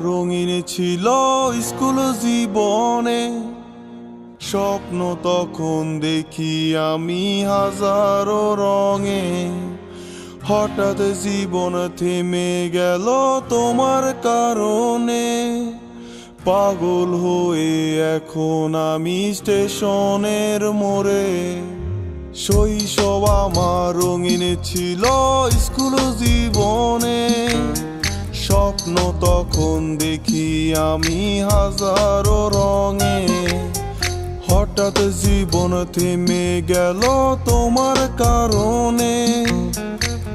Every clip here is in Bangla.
রঙিন ছিল স্কুল জীবনে, স্বপ্ন তখন দেখি আমি হাজারো রঙে। হঠাৎ জীবন থেমে গেল তোমার কারণে, পাগল হয়ে এখন আমি স্টেশনের মোড়ে। শৈশব আমার রঙিন ছিল স্কুল জীবনে, স্বপ্ন তখন দেখি আমি হাজারো রঙে। হঠাৎ জীবন থেমে গেল তোমার কারণে,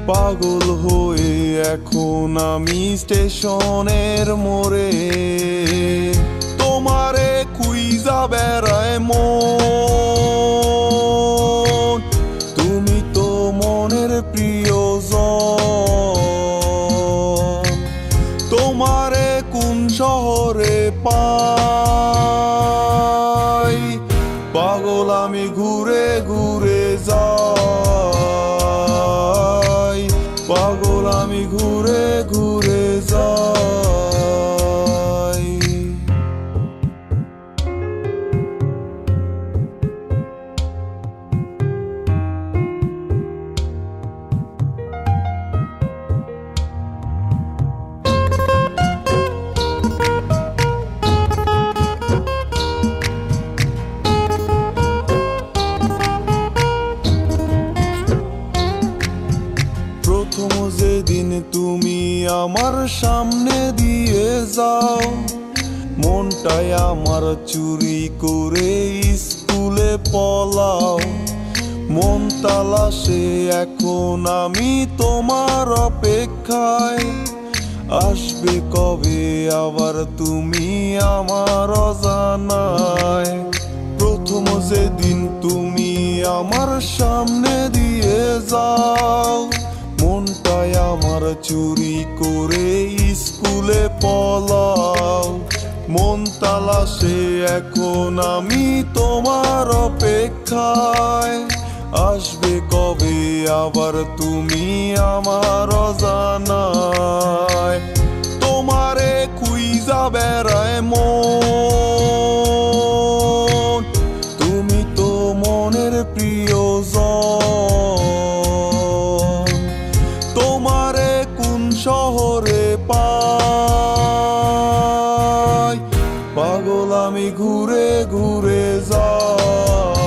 পাগল হয়ে এখন আমি স্টেশনের মোড়ে। তোমারে খুঁজা বেড়ায় মন, তুমি তো মনের প্রিয়জন। তোমারে কোন শহরে পাই, পাগল আমি ঘুরে ঘুরে যাই, পাগল আমি ঘুরে ঘুরে যাই। প্রথম যেদিন তুমি আমার সামনে দিয়ে যাও, মনটাই আমার চুরি করে স্কুলে পলাও। মন তালাশে এখন আমি তোমার অপেক্ষায়, আসবে কবে আবার তুমি আমার অজানায়। প্রথম যেদিন তুমি আমার সামনে দিয়ে যাও, মনটাই আমার চুরি করে স্কুলে পলাও। মন তালাশে এখন আমি তোমার অপেক্ষায়, আসবে কবে আবার তুমি আমার অজানায়। তোমারে খুঁজা বেড়ায় মন, তুমি তো মনের প্রিয়জন। তোমারে কোন শহরে পাই, পাগল আমি ঘুরে ঘুরে যাই,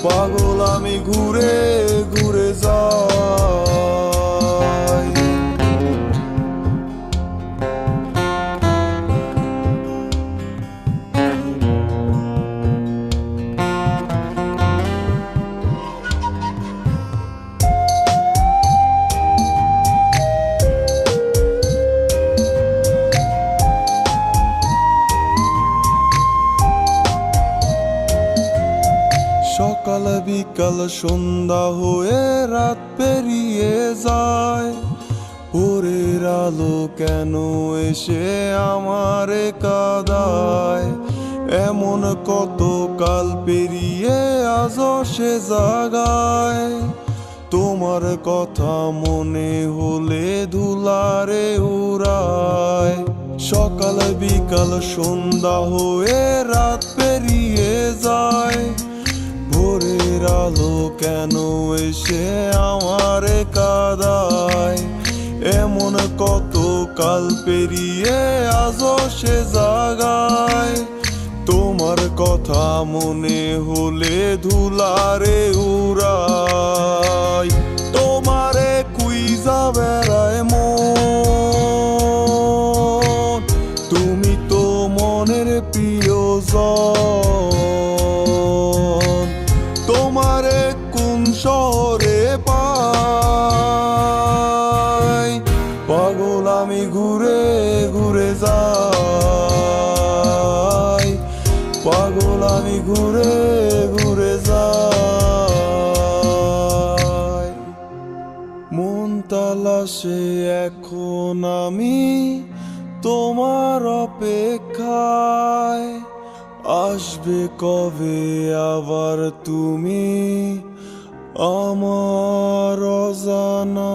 পাগল আমি ঘুরে ঘুরে যাই। সকাল বিকাল সন্ধ্যা হয়ে রাত পেরিয়ে যায়, ভোরের আলো কেন এসে আমারে কাঁদায়। এমন কত কাল পেরিয়ে আজও সে জাগায়, তোমার কথা মনে হলে ধুলারে উড়ায়। সকাল বিকাল সন্ধ্যা হয়ে রাত পেরিয়ে যায়, ভোরের আলো কেন এসে আমারে কাঁদায়। এমন কত কাল পেরিয়ে আজও সে জাগায়, তোমার কথা মনে হলে ধুলারে উড়াই। তোমারে খুঁজা বেড়ায় মন, তুমি তো মনের প্রিয়জন। তোমারে কোন শহরে পাই, পাগল আমি ঘুরে ঘুরে যাই, পাগল আমি ঘুরে ঘুরে যাই। মন তালাশে এখন আমি তোমার অপেক্ষায়, আসবে কবে আবার তুমি আমার অজানা।